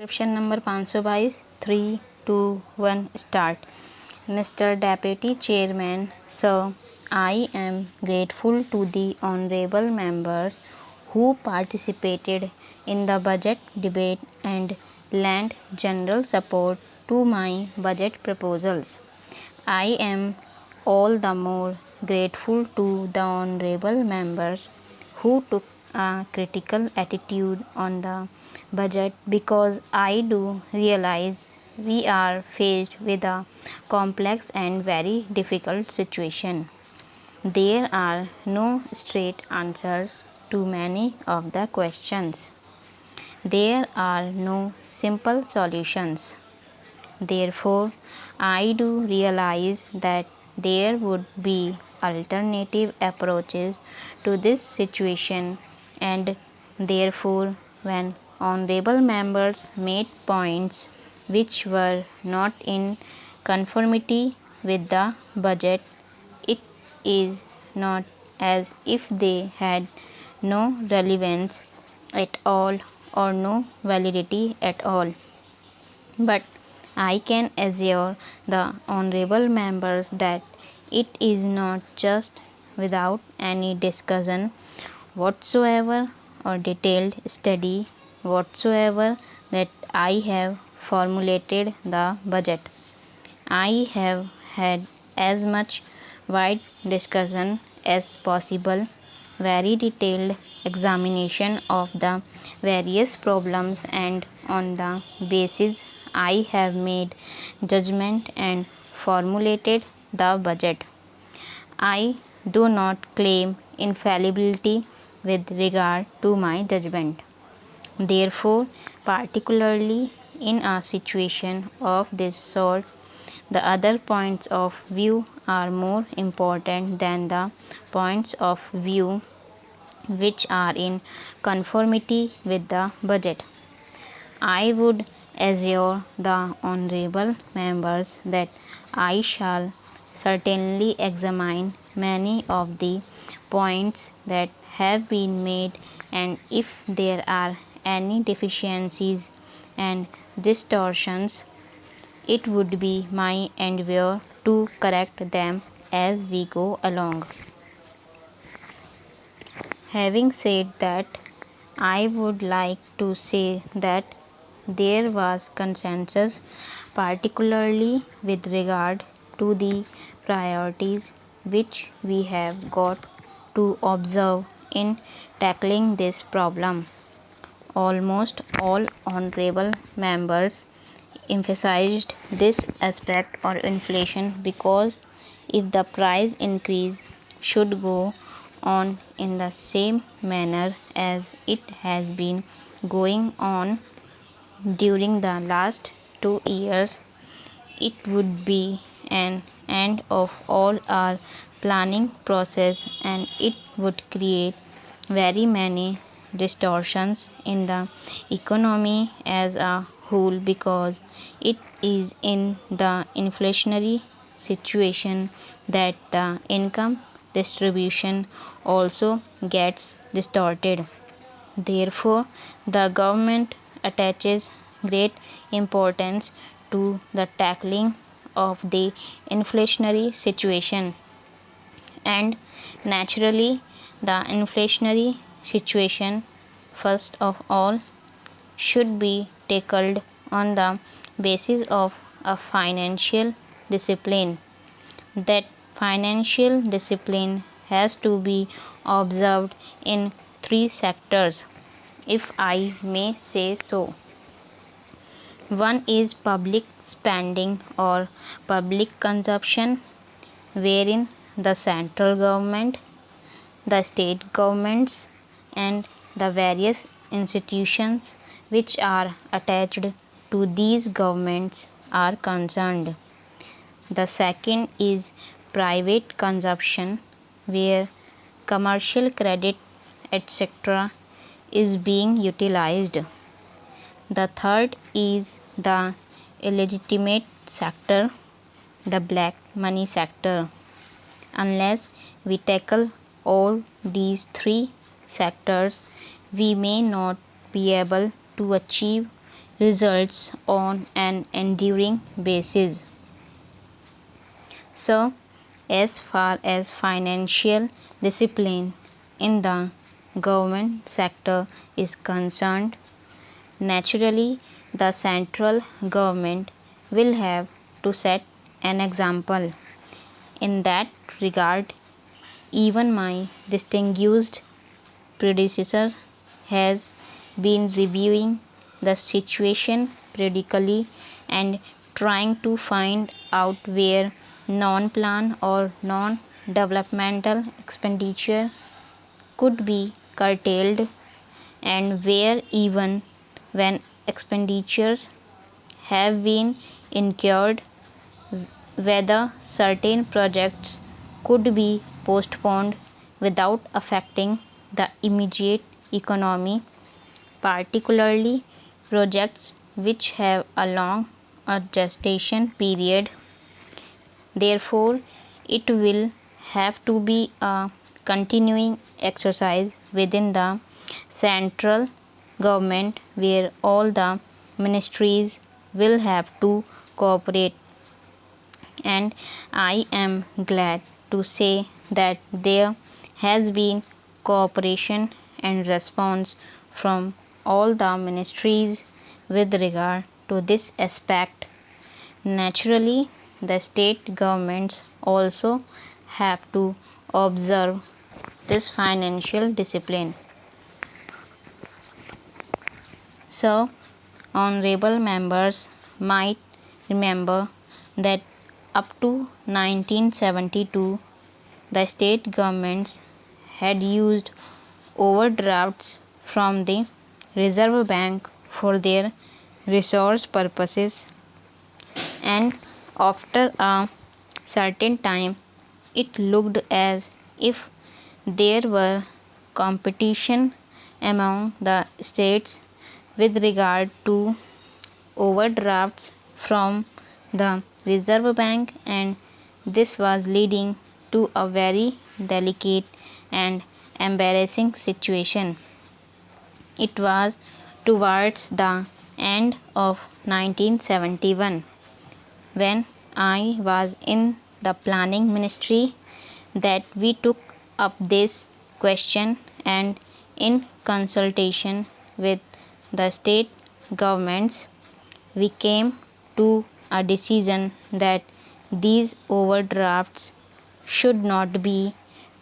Transcription number 522 3 2 1 start. Mr. Deputy Chairman, Sir, I am grateful to the honorable members who participated in the budget debate and lent general support to my budget proposals. I am all the more grateful to the honorable members who took a critical attitude on the budget because I do realize we are faced with a complex and very difficult situation. There are no straight answers to many of the questions. There are no simple solutions. Therefore, I do realize that there would be alternative approaches to this situation, and therefore, when honorable members made points which were not in conformity with the budget, it is not as if they had no relevance at all or no validity at all. But I can assure the honorable members that it is not just without any discussion whatsoever or detailed study whatsoever that I have formulated the budget. I have had as much wide discussion as possible, very detailed examination of the various problems, and on the basis I have made judgment and formulated the budget. I do not claim infallibility with regard to my judgment. Therefore, particularly in a situation of this sort, the other points of view are more important than the points of view which are in conformity with the budget. I would assure the honorable members that I shall certainly examine many of the points that have been made, and if there are any deficiencies and distortions, it would be my endeavor to correct them as we go along. Having said that, I would like to say that there was consensus, particularly with regard to the priorities which we have got to observe in tackling this problem. Almost all honorable members emphasized this aspect of inflation because if the price increase should go on in the same manner as it has been going on during the last 2 years, it would be an end of all our planning process, and it would create very many distortions in the economy as a whole because it is in the inflationary situation that the income distribution also gets distorted. Therefore, the government attaches great importance to the tackling of the inflationary situation, and naturally the inflationary situation first of all should be tackled on the basis of a financial discipline. That financial discipline has to be observed in three sectors, if I may say so. One is public spending or public consumption, wherein the central government, the state governments, and the various institutions which are attached to these governments are concerned. The second is private consumption, where commercial credit etc. is being utilized. The third is the illegitimate sector, the black money sector. Unless we tackle all these three sectors, we may not be able to achieve results on an enduring basis. So, as far as financial discipline in the government sector is concerned, naturally the central government will have to set an example. In that regard, even my distinguished predecessor has been reviewing the situation periodically and trying to find out where non-plan or non-developmental expenditure could be curtailed, and where even when expenditures have been incurred, whether certain projects could be postponed without affecting the immediate economy, particularly projects which have a long gestation period. Therefore, it will have to be a continuing exercise within the central government where all the ministries will have to cooperate, and I am glad to say that there has been cooperation and response from all the ministries with regard to this aspect. Naturally, the state governments also have to observe this financial discipline. So, honorable members might remember that up to 1972, the state governments had used overdrafts from the Reserve Bank for their resource purposes, and after a certain time it looked as if there were competition among the states with regard to overdrafts from the Reserve Bank, and this was leading to a very delicate and embarrassing situation. It was towards the end of 1971, when I was in the planning ministry, that we took up this question, and in consultation with the state governments we came to a decision that these overdrafts should not be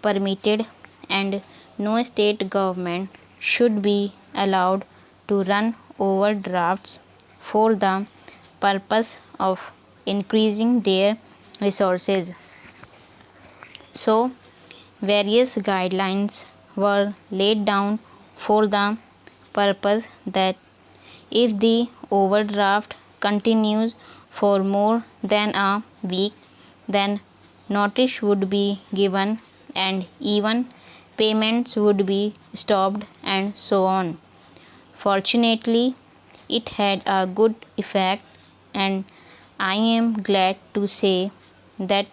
permitted, and no state government should be allowed to run overdrafts for the purpose of increasing their resources. So, various guidelines were laid down for the purpose that if the overdraft continues for more than a week, then notice would be given and even payments would be stopped, and so on. Fortunately, it had a good effect, and I am glad to say that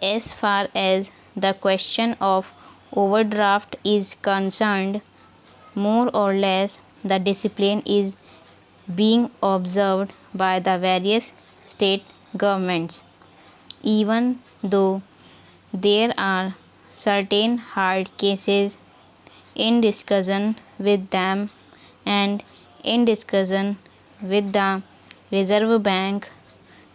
as far as the question of overdraft is concerned, more or less the discipline is being observed by the various state governments, even though there are certain hard cases. In discussion with them and in discussion with the Reserve Bank,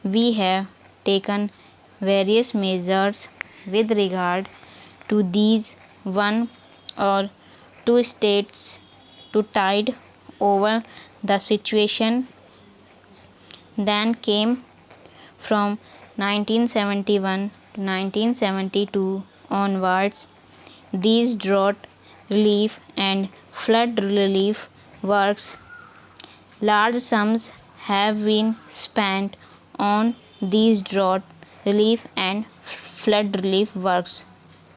we have taken various measures with regard to these one or two states to tide over the situation. Then came from 1971 to 1972 onwards these drought relief and flood relief works. Large sums have been spent on these drought relief and flood relief works.